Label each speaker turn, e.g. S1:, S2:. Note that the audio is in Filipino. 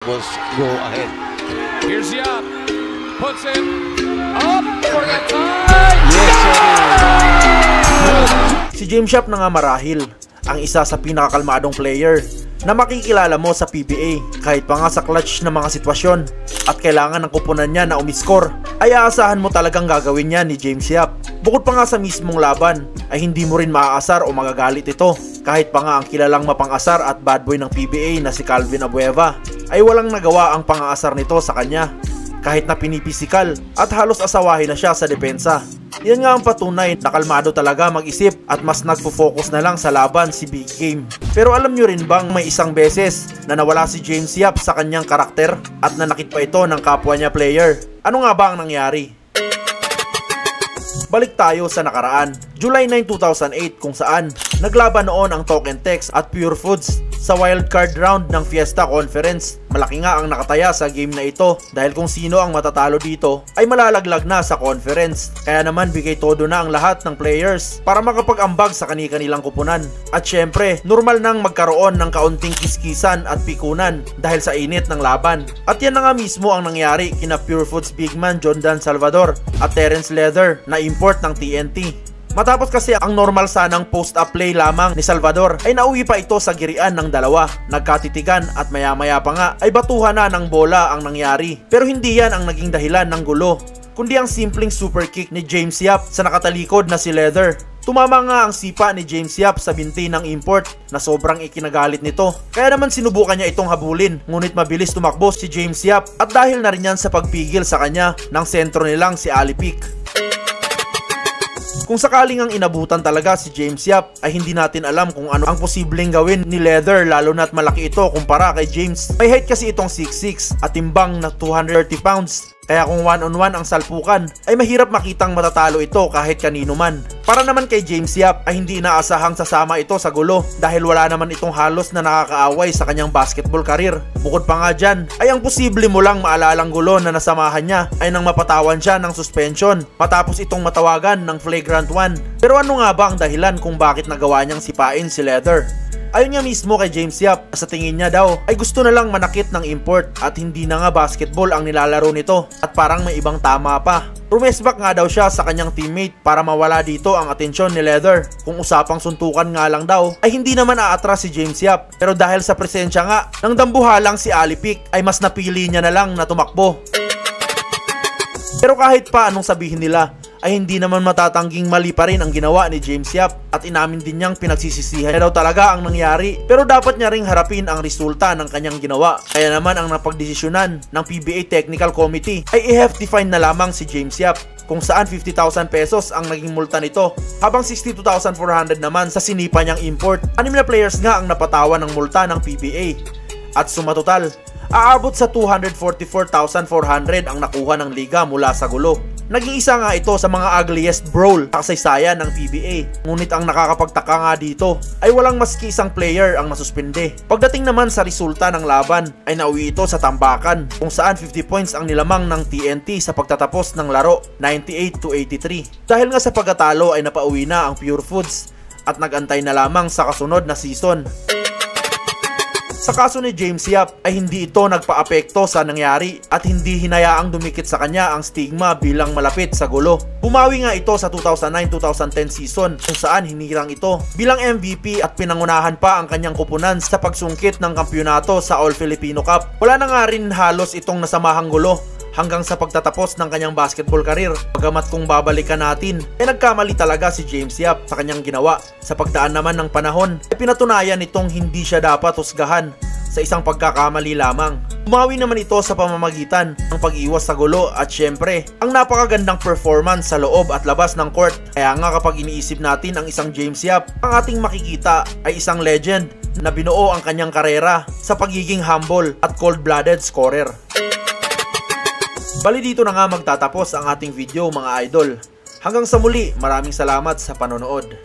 S1: Was go ahead.
S2: Here's Yap. Puts it up for the tie.
S1: Yes, sir.
S3: Si James Yap na nga marahil ang isa sa pinakakalmadong player na makikilala mo sa PBA kahit pa nga sa clutch na mga sitwasyon at kailangan ng kupunan niya na umiscore ay aasahan mo talagang gagawin niya ni James Yap. Bukod pa nga sa mismong laban ay hindi mo rin maaasar o magagalit ito kahit pa nga ang kilalang mapang-asar at bad boy ng PBA na si Calvin Abueva ay walang nagawa ang pang-aasar nito sa kanya kahit na pinipisikal at halos asawahin na siya sa depensa. Yan nga ang patunay na kalmado talaga mag-isip at mas nagpo-focus na lang sa laban si Big Game. Pero alam nyo rin bang may isang beses na nawala si James Yap sa kanyang karakter at nanakit pa ito ng kapwa niya player? Ano nga ba ang nangyari? Balik tayo sa nakaraan, July 9, 2008 kung saan naglaban noon ang Token Tex at Pure Foods sa wildcard round ng Fiesta Conference. Malaki nga ang nakataya sa game na ito dahil kung sino ang matatalo dito ay malalaglag na sa conference. Kaya naman bigay todo na ang lahat ng players para makapag-ambag sa kani-kanilang kupunan. At syempre, normal nang magkaroon ng kaunting kiskisan at pikunan dahil sa init ng laban. At yan na nga mismo ang nangyari kina Pure Foods big man Jondan Salvador at Terence Leather na import ng TNT. Matapos kasi ang normal sanang post-up play lamang ni Salvador ay nauwi pa ito sa girian ng dalawa. Nagkatitigan at maya-maya pa nga ay batuhan na ng bola ang nangyari. Pero hindi yan ang naging dahilan ng gulo, kundi ang simpleng super kick ni James Yap sa nakatalikod na si Leather. Tumama nga ang sipa ni James Yap sa binti ng import na sobrang ikinagalit nito. Kaya naman sinubukan niya itong habulin, ngunit mabilis tumakbo si James Yap at dahil na rin yan sa pagpigil sa kanya ng sentro nilang si Alipik. Kung sakaling ang inabutan talaga si James Yap ay hindi natin alam kung ano ang posibleng gawin ni Leather lalo na't malaki ito kumpara kay James. May height kasi itong 6'6 at timbang na 230 pounds. Kaya kung one-on-one ang salpukan ay mahirap makitang matatalo ito kahit kanino man. Para naman kay James Yap ay hindi inaasahang sasama ito sa gulo dahil wala naman itong halos na nakakaaway sa kanyang basketball career. Bukod pa nga dyan ay ang posible mo lang maalalang gulo na nasamahan niya ay nang mapatawan siya ng suspension matapos itong matawagan ng flagrant 1. Pero ano nga ba ang dahilan kung bakit nagawa niyang sipain si Leather? Ayon nga mismo kay James Yap, sa tingin niya daw ay gusto na lang manakit ng import at hindi na nga basketball ang nilalaro nito at parang may ibang tama pa. Rumesbak nga daw siya sa kanyang teammate para mawala dito ang atensyon ni Leather. Kung usapang suntukan nga lang daw ay hindi naman aatras si James Yap, pero dahil sa presensya nga ng dambuhalang si Alipik ay mas napili niya na lang na tumakbo. Pero kahit pa anong sabihin nila ay hindi naman matatangging mali pa rin ang ginawa ni James Yap at inamin din niyang pinagsisisihan niya daw talaga ang nangyari, pero dapat niya ring harapin ang resulta ng kanyang ginawa. Kaya naman ang napagdesisyonan ng PBA Technical Committee ay i-hefty fine na lamang si James Yap kung saan 50,000 pesos ang naging multa nito habang 62,400 naman sa sinipa niyang import. 6 na players nga ang napatawan ng multa ng PBA at sumatotal aabot sa 244,400 ang nakuha ng liga mula sa gulo. Naging isa nga ito sa mga ugliest brawl sa kasaysayan ng PBA. Ngunit ang nakakapagtaka nga dito ay walang maski isang player ang nasuspende. Pagdating naman sa resulta ng laban ay nauwi ito sa tambakan kung saan 50 points ang nilamang ng TNT sa pagtatapos ng laro, 98-83. Dahil nga sa pagkatalo ay napauwi na ang Pure Foods at nagantay na lamang sa kasunod na season. Sa kaso ni James Yap ay hindi ito nagpa-apekto sa nangyari at hindi hinayaang dumikit sa kanya ang stigma bilang malapit sa gulo. Bumawi nga ito sa 2009-2010 season kung saan hinirang ito bilang MVP at pinangunahan pa ang kanyang kupunan sa pagsungkit ng kampyonato sa All Filipino Cup. Wala na nga rin halos itong nasamahang gulo hanggang sa pagtatapos ng kanyang basketball career. Bagamat kung babalikan natin, ay nagkamali talaga si James Yap sa kanyang ginawa. Sa pagdaan naman ng panahon, ay pinatunayan itong hindi siya dapat husgahan sa isang pagkakamali lamang. Umawi naman ito sa pamamagitan ng pag-iwas sa gulo at syempre, ang napakagandang performance sa loob at labas ng court. Kaya nga kapag iniisip natin ang isang James Yap, ang ating makikita ay isang legend na binuo ang kanyang karera sa pagiging humble at cold-blooded scorer. Bali dito na nga magtatapos ang ating video mga idol. Hanggang sa muli, maraming salamat sa panonood.